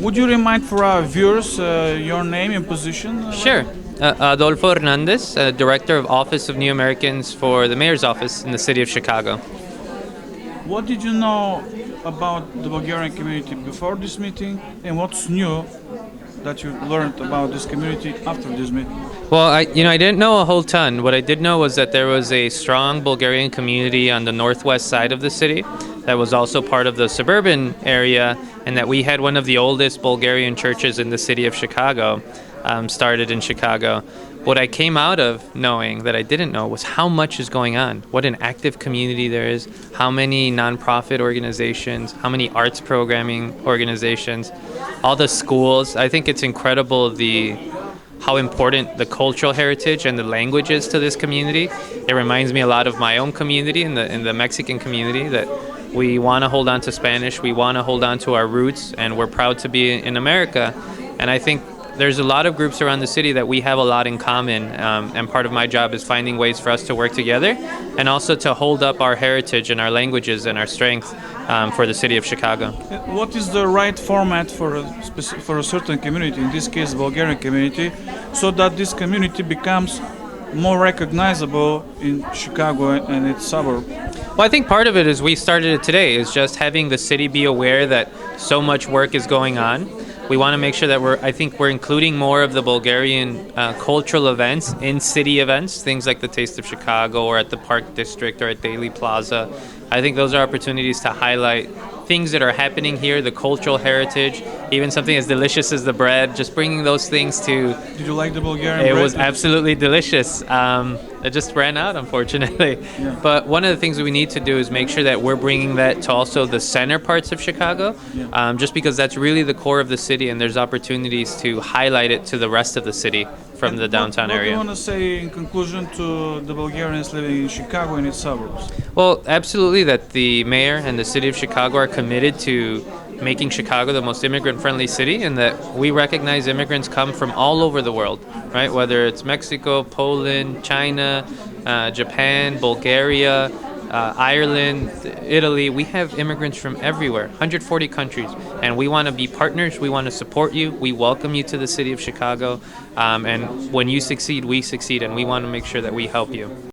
Would you remind for our viewers your name and position? Sure. Adolfo Hernandez, Director of Office of New Americans for the Mayor's Office in the City of Chicago. What did you know about the Bulgarian community before this meeting, and what's new that you learned about this community after this meeting? Well, I didn't know a whole ton. What I did know was that there was a strong Bulgarian community on the northwest side of the city that was also part of the suburban area, and that we had one of the oldest Bulgarian churches in the city of Chicago, started in Chicago. What I came out of knowing that I didn't know was how much is going on, what an active community there is, how many nonprofit organizations, how many arts programming organizations, all the schools. I think it's incredible how important the cultural heritage and the language is to this community. It reminds me a lot of my own community in the Mexican community, that we want to hold on to Spanish, we want to hold on to our roots, and we're proud to be in America. And I think there's a lot of groups around the city that we have a lot in common, and part of my job is finding ways for us to work together and also to hold up our heritage and our languages and our strength for the city of Chicago. What is the right format for a certain community, in this case the Bulgarian community, so that this community becomes more recognizable in Chicago and its suburb? Well, I think part of it is we started it today, is just having the city be aware that so much work is going on. We want to make sure that we're including more of the Bulgarian cultural events in city events, things like the Taste of Chicago or at the Park District or at Daily Plaza. I think those are opportunities to highlight things that are happening here, the cultural heritage, even something as delicious as the bread, just bringing those things to... Did you like the Bulgarian bread? It was absolutely delicious. It just ran out, unfortunately. Yeah. But one of the things that we need to do is make sure that we're bringing that to also the center parts of Chicago, just because that's really the core of the city, and there's opportunities to highlight it to the rest of the city from the downtown area. What do you want to say in conclusion to the Bulgarians living in Chicago and its suburbs? Well, absolutely, that the mayor and the city of Chicago are committed to making Chicago the most immigrant-friendly city, and that we recognize immigrants come from all over the world, right? Whether it's Mexico, Poland, China, Japan, Bulgaria, Ireland, Italy. We have immigrants from everywhere, 140 countries, and we want to be partners. We want to support you. We welcome you to the city of Chicago, and when you succeed, we succeed, and we want to make sure that we help you.